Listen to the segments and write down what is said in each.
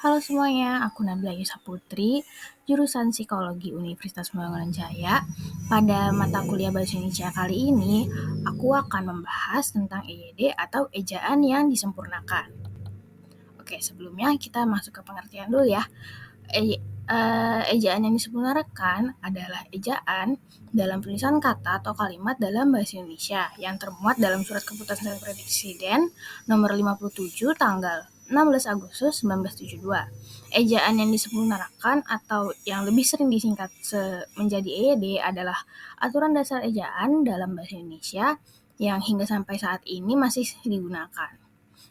Halo semuanya, aku Nabila Yusha Putri, jurusan Psikologi Universitas Pembangunan Jaya. Pada mata kuliah Bahasa Indonesia kali ini, aku akan membahas tentang EYD atau ejaan yang disempurnakan. Oke, sebelumnya kita masuk ke pengertian dulu ya. Ejaan yang disempurnakan adalah ejaan dalam tulisan kata atau kalimat dalam bahasa Indonesia yang termuat dalam Surat Keputusan Presiden nomor 57 tanggal 16 Agustus 1972. Ejaan yang disempurnakan atau yang lebih sering disingkat menjadi EYD adalah aturan dasar ejaan dalam bahasa Indonesia yang hingga sampai saat ini masih digunakan.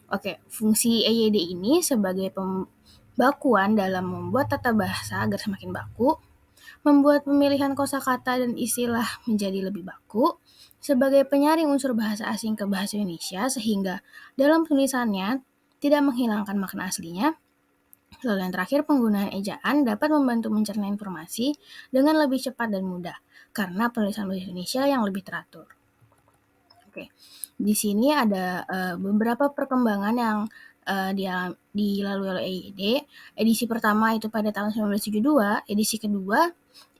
Oke, fungsi EYD ini sebagai pembakuan dalam membuat tata bahasa agar semakin baku, membuat pemilihan kosakata dan istilah menjadi lebih baku, sebagai penyaring unsur bahasa asing ke bahasa Indonesia sehingga dalam tulisannya tidak menghilangkan makna aslinya. Lalu yang terakhir, penggunaan ejaan dapat membantu mencerna informasi dengan lebih cepat dan mudah karena penulisan bahasa Indonesia yang lebih teratur. Oke, di sini ada beberapa perkembangan yang dilalui oleh EYD. Edisi pertama itu pada tahun 1972, edisi kedua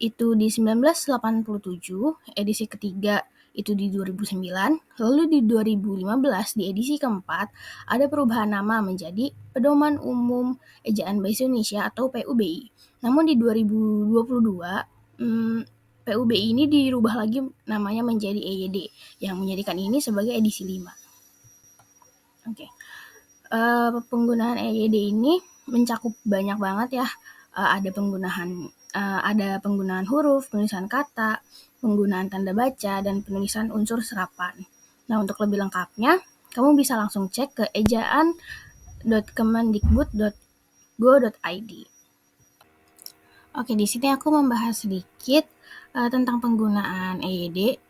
itu di 1987, edisi ketiga itu di 2009, lalu di 2015 di edisi keempat ada perubahan nama menjadi Pedoman Umum Ejaan Bahasa Indonesia atau PUBI. Namun di 2022 PUBI ini dirubah lagi namanya menjadi EYD yang menjadikan ini sebagai edisi 5. Oke. Penggunaan EYD ini mencakup banyak banget ya. Ada penggunaan huruf, penulisan kata, penggunaan tanda baca, dan penulisan unsur serapan. Nah, untuk lebih lengkapnya, kamu bisa langsung cek ke ejaan.kemendikbud.go.id. Oke, di sini aku membahas sedikit tentang penggunaan EYD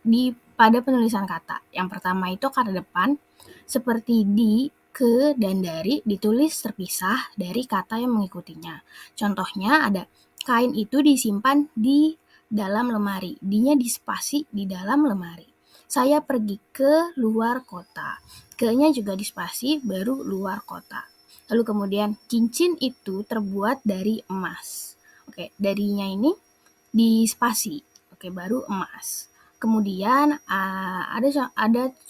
pada penulisan kata. Yang pertama itu kata depan, seperti di, ke, dan dari ditulis terpisah dari kata yang mengikutinya. Contohnya ada kain itu disimpan di dalam lemari, di-nya dispasi di dalam lemari. Saya pergi ke luar kota, ke-nya juga dispasi baru luar kota. Lalu kemudian cincin itu terbuat dari emas. Oke, darinya ini di spasi. Oke, baru emas. Kemudian ada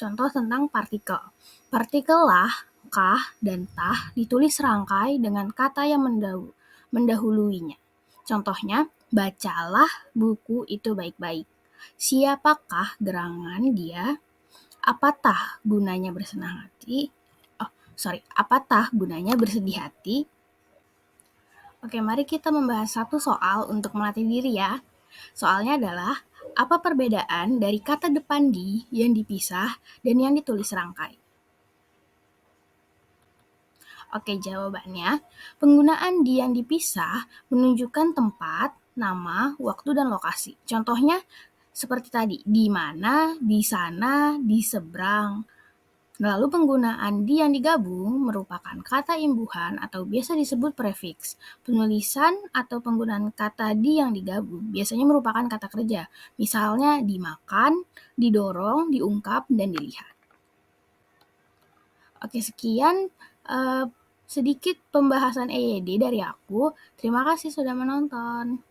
contoh tentang partikel. Partikel lah, kah, dan tah ditulis serangkai dengan kata yang mendahuluinya. Contohnya, bacalah buku itu baik-baik. Siapakah gerangan dia? Apatah gunanya bersenang hati? Apatah gunanya bersedih hati? Oke, mari kita membahas satu soal untuk melatih diri ya. Soalnya adalah, apa perbedaan dari kata depan di yang dipisah dan yang ditulis serangkai? Oke, jawabannya, penggunaan di yang dipisah menunjukkan tempat, nama, waktu, dan lokasi. Contohnya seperti tadi, di mana, di sana, di seberang. Lalu penggunaan di yang digabung merupakan kata imbuhan atau biasa disebut prefiks. Penulisan atau penggunaan kata di yang digabung biasanya merupakan kata kerja. Misalnya dimakan, didorong, diungkap, dan dilihat. Oke, sekian sedikit pembahasan EYD dari aku. Terima kasih sudah menonton.